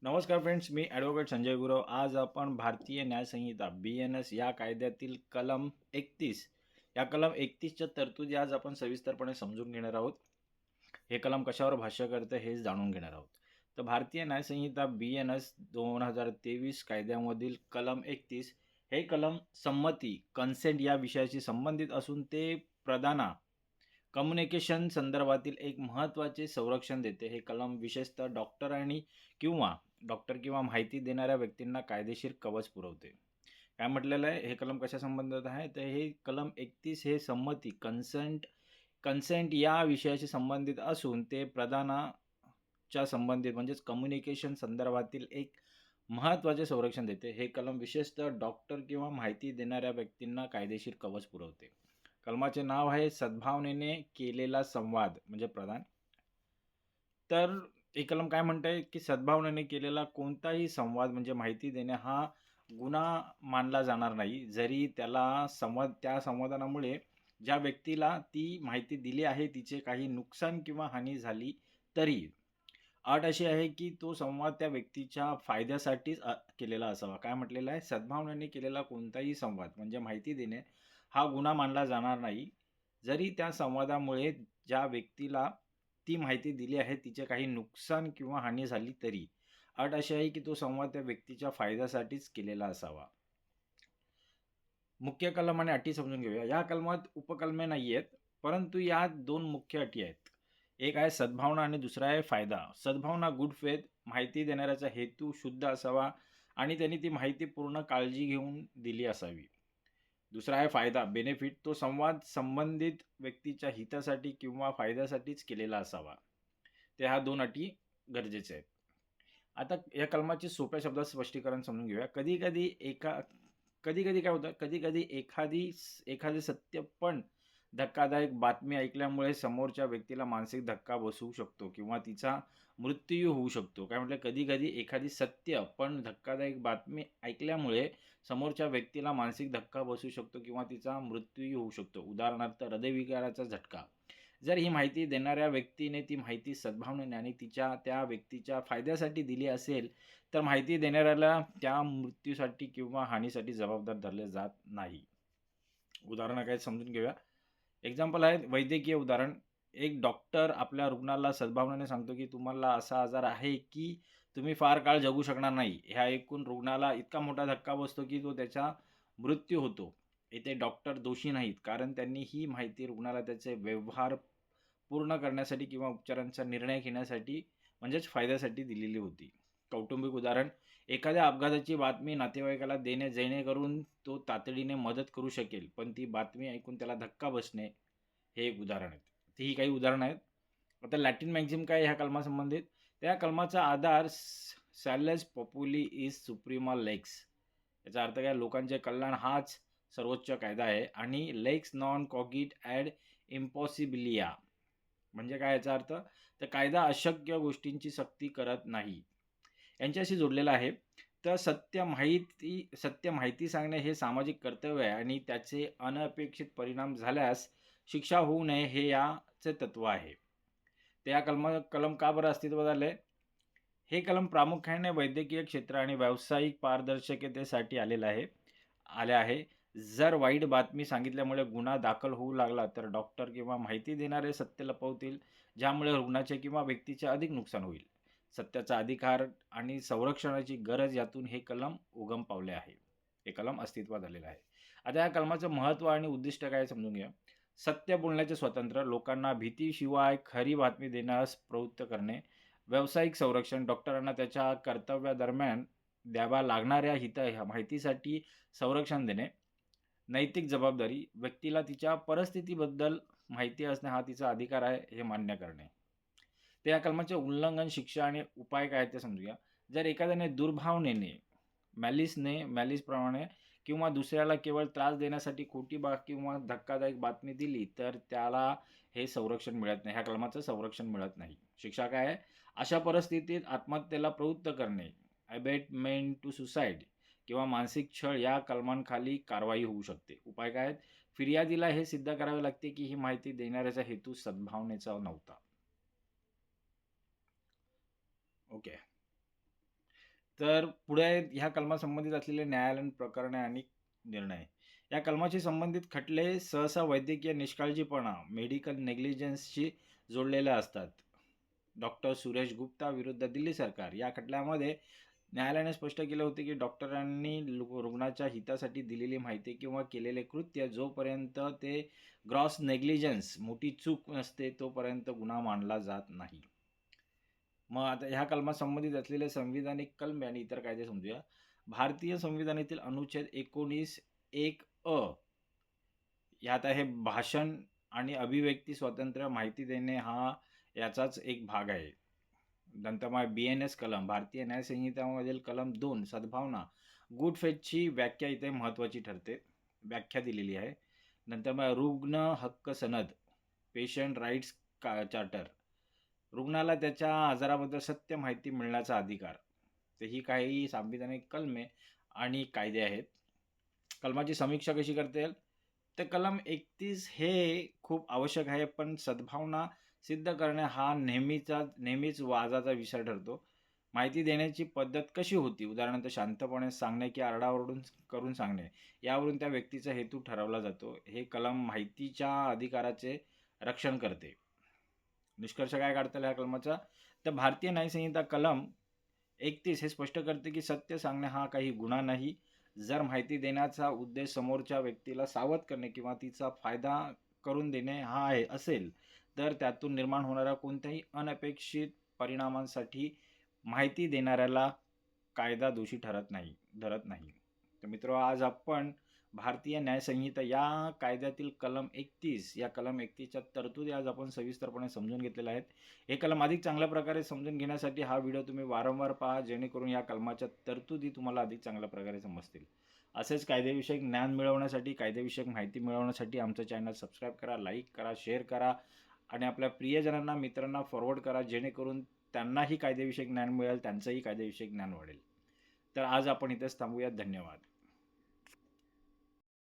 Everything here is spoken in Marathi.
नमस्कार फ्रेंड्स, मी ॲडव्होकेट संजय गुरव. आज आपण भारतीय न्याय संहिता BNS या कायद्यातील कलम 31 या कलम 31च्या तरतुदी आज आपण सविस्तरपणे समजून घेणार आहोत. हे कलम कशावर भाष्य करते हे जाणून घेणार आहोत. तर भारतीय न्याय संहिता BNS 2023 कायद्यामधील कलम 31 हे कलम संमती कन्सेंट या विषयाशी संबंधित असून ते प्रदाना कम्युनिकेशन संदर्भातील एक महत्त्वाचे संरक्षण देते. हे कलम विशेषतः डॉक्टर किंवा माहिती देणाऱ्या व्यक्तींना कायदेशीर कवच पुरवते. काय म्हटलेलं आहे, हे कलम कशा संबंधित आहे, तर हे कलम 31 हे संमती कन्सेंट या विषयाशी संबंधित असून ते प्रदानाच्या संबंधित म्हणजेच कम्युनिकेशन संदर्भातील एक महत्त्वाचे संरक्षण देते. हे कलम विशेषतः डॉक्टर किंवा माहिती देणाऱ्या व्यक्तींना कायदेशीर कवच पुरवते. कलमाचे नाव आहे सद्भावनेने केलेला संवाद म्हणजे प्रदान. तर हे कलम काय म्हणतंय की सद्भावनेने केलेला कोणताही संवाद म्हणजे माहिती देणे हा गुन्हा मानला जाणार नाही, जरी त्या संवादामुळे ज्या व्यक्तीला ती माहिती दिली आहे तिचे काही नुकसान किंवा हानी झाली तरी. अट अशी आहे की तो संवाद त्या व्यक्तीच्या फायद्यासाठीच केलेला असावा. काय म्हटलेलं आहे, सद्भावनेने केलेला कोणताही संवाद म्हणजे माहिती देणे हा गुन्हा मानला जाणार नाही, जरी त्या संवादामुळे ज्या व्यक्तीला ती माहिती दिली आहे तिचे काही नुकसान किंवा हानी झाली तरी. अट अशी आहे की तो संवाद त्या व्यक्तीच्या फायद्यासाठीच केलेला असावा. मुख्य कलम आणि अटी समजून घेऊया. या कलमात उपकलमे नाही आहेत, परंतु यात दोन मुख्य अटी आहेत. एक आहे सद्भावना आणि दुसरा आहे फायदा. सद्भावना गुड फेथ, माहिती देणाऱ्याचा हेतू शुद्ध असावा आणि त्यांनी ती माहिती पूर्ण काळजी घेऊन दिली असावी. दुसरा आहे फायदा बेनिफिट, तो संवाद संबंधित व्यक्तीच्या हितासाठी किंवा फायद्यासाठीच केलेला असावा. ते ह्या दोन अटी गरजेचे आहेत. आता या कलमाचे सोप्या शब्दात स्पष्टीकरण समजून घेऊया. कधी कधी काय होतं, कधी एखादे सत्य पण धक्कादायक बातमी ऐकल्यामुळे समोरच्या व्यक्तीला मानसिक धक्का बसू शकतो किंवा तिचा मृत्यू होऊ शकतो. काय म्हटलं, कधी एखादी सत्य पण धक्कादायक बातमी ऐकल्यामुळे समोरच्या व्यक्तीला मानसिक धक्का बसू शकतो किंवा तिचा मृत्यू होऊ शकतो. उदाहरणार्थ हृदयविकाराचा झटका. जर ही माहिती देणाऱ्या व्यक्तीने ती माहिती सद्भावनेने आणि त्या व्यक्तीच्या फायद्यासाठी दिली असेल, तर माहिती देणाऱ्याला त्या मृत्यूसाठी किंवा हानीसाठी जबाबदार धरले जात नाही. उदाहरण काय समजून घेऊया. एक्झाम्पल आहे वैद्यकीय उदाहरण. एक डॉक्टर आपल्या रुग्णाला सद्भावनेने सांगतो की तुम्हाला असा आजार आहे की तुम्ही फार काळ जगू शकणार नाही. ह्या ऐकून रुग्णाला इतका मोठा धक्का बसतो की तो त्याचा मृत्यू होतो. इथे डॉक्टर दोषी नाहीत, कारण त्यांनी ही माहिती रुग्णाला त्याचे व्यवहार पूर्ण करण्यासाठी किंवा उपचारांचा निर्णय घेण्यासाठी म्हणजेच फायद्यासाठी दिलेली होती. कौटुंबिक उदाहरण. एखाद्या अपघाताची बातमी नातेवाईकाला देणे जेणेकरून तो तातडीने मदत करू शकेल, पण ती बातमी ऐकून त्याला धक्का बसणे हे एक उदाहरण आहेत. ही काही उदाहरणं आहेत. आता लॅटिन मॅक्झिम काय ह्या कलमासंबंधित? त्या कलमाचा आधार सॅलस पॉप्युली इज सुप्रिमा लेक्स. याचा अर्थ काय, लोकांचे कल्याण हाच सर्वोच्च कायदा आहे आणि लेक्स नॉन कॉगिट ॲड इम्पॉसिबिलिया म्हणजे काय याचा अर्थ, तर कायदा अशक्य गोष्टींची सक्ती करत नाही यांच्याशी जोडलेला आहे. तर सत्य माहिती सांगणे हे सामाजिक कर्तव्य आहे आणि त्याचे अनपेक्षित परिणाम झाल्यास शिक्षा होऊ नये हे याचे तत्व आहे. त्या कलम का बरं अस्तित्वात आले? हे कलम प्रामुख्याने वैद्यकीय क्षेत्र आणि व्यावसायिक पारदर्शकतेसाठी आले आहे. जर वाईट बातमी सांगितल्यामुळे गुन्हा दाखल होऊ लागला तर डॉक्टर किंवा माहिती देणारे सत्य लपवतील, ज्यामुळे रुग्णाचे किंवा व्यक्तीचे अधिक नुकसान होईल. सत्याचा अधिकार आणि संरक्षणाची गरज यातून हे कलम उगम पावले आहे. हे कलम अस्तित्वात आलेलं आहे. आता या कलमाचं महत्त्व आणि उद्दिष्ट काय समजून घ्या. सत्य बोलण्याचे स्वातंत्र्य, लोकांना भीतीशिवाय खरी बातमी देण्यास प्रवृत्त करणे, व्यावसायिक संरक्षण, डॉक्टरांना त्याच्या कर्तव्यादरम्यान द्याव्या लागणाऱ्या माहितीसाठी संरक्षण देणे, नैतिक जबाबदारी, व्यक्तीला तिच्या परिस्थितीबद्दल माहिती असणे हा तिचा अधिकार आहे हे मान्य करणे. तर या कलमाचे उल्लंघन, शिक्षा आणि उपाय काय ते समजूया. जर एखाद्याने दुर्भावनेने मॅलिसप्रमाणे किंवा दुसऱ्याला केवळ त्रास देण्यासाठी खोटी किंवा धक्कादायक बातमी दिली तर त्याला हे संरक्षण मिळत नाही. ह्या कलमाचं संरक्षण मिळत नाही. शिक्षा काय आहे? अशा परिस्थितीत आत्महत्येला प्रवृत्त करणे, अबेटमेंट टू सुसाईड किंवा मानसिक छळ या कलमांखाली कारवाई होऊ शकते. उपाय काय आहेत? फिर्यादीला हे सिद्ध करावे लागते की ही माहिती देणाऱ्याचा हेतू सद्भावनेचा नव्हता. ओके. तर पुढे आहेत ह्या कलमासंबंधित असलेले न्यायालयीन प्रकरणे आणि निर्णय. या कलमाशी संबंधित खटले सहसा वैद्यकीय निष्काळजीपणा, मेडिकल नेग्लिजन्सशी जोडलेले असतात. डॉक्टर सुरेश गुप्ता विरुद्ध दिल्ली सरकार या खटल्यामध्ये न्यायालयाने स्पष्ट केले होते की डॉक्टरांनी रुग्णाच्या हितासाठी दिलेली माहिती किंवा केलेले कृत्य जोपर्यंत ते ग्रॉस नेग्लिजन्स मोठी चूक नसते तोपर्यंत गुन्हा मानला जात नाही. मग आता ह्या कलमात संबंधित असलेले संविधानिक कलमे आणि इतर कायदे समजूया. भारतीय संविधानातील अनुच्छेद 19(1)(अ) यात आहे भाषण आणि अभिव्यक्ती स्वातंत्र्य माहिती देणे हा याचाच एक भाग आहे. नंतर मग BNS कलम भारतीय न्याय संहितामधील कलम 2 सद्भावना गुड फेथची व्याख्या इथे महत्त्वाची ठरते. व्याख्या दिलेली आहे. नंतर मग रुग्ण हक्क सनद पेशंट राईट्स चार्टर रुग्णाला त्याच्या आजाराबद्दल सत्य माहिती मिळण्याचा अधिकार. तर ही काही संविधानिक कलमे आणि कायदे आहेत. कलमाची समीक्षा कशी करता येईल? तर कलम 31 हे खूप आवश्यक आहे, पण सद्भावना सिद्ध करणे हा नेहमीच वादाचा विषय ठरतो. माहिती देण्याची पद्धत कशी होती? उदाहरणार्थ शांतपणे सांगणे की आरडाओरडून करून सांगणे यावरून त्या व्यक्तीचा हेतू ठरवला जातो. हे कलम माहितीच्या अधिकाराचे रक्षण करते. निष्कर्ष काय काढता येईल ह्या कलमाचा? तर भारतीय न्याय संहिता कलम 31 हे स्पष्ट करते की सत्य सांगणे हा काही गुन्हा नाही. जर माहिती देण्याचा उद्देश समोरच्या व्यक्तीला सावध करणे किंवा तिचा फायदा करून देणे हा आहे असेल, तर त्यातून निर्माण होणाऱ्या कोणत्याही अनपेक्षित परिणामांसाठी माहिती देणाऱ्याला कायदा दोषी धरत नाही. तर मित्रांनो, आज आपण भारतीय न्याय संहिता या कायद्यातील कलम 31 या कलम 31च्या तरतुदी आज आपण सविस्तरपणे समजून घेतलेल्या आहेत. हे कलम अधिक चांगल्या प्रकारे समजून घेण्यासाठी हा व्हिडिओ तुम्ही वारंवार पहा, जेणेकरून या कलमाच्या तरतुदी तुम्हाला अधिक चांगल्या प्रकारे समजतील. असेच कायदेविषयक ज्ञान मिळवण्यासाठी, कायदेविषयक माहिती मिळवण्यासाठी आमचं चॅनल सबस्क्राईब करा, लाईक करा, शेअर करा आणि आपल्या प्रियजनांना, मित्रांना फॉरवर्ड करा, जेणेकरून त्यांनाही कायदेविषयक ज्ञान मिळेल, त्यांचंही कायदेविषयक ज्ञान वाढेल. तर आज आपण इथेच थांबूया. धन्यवाद.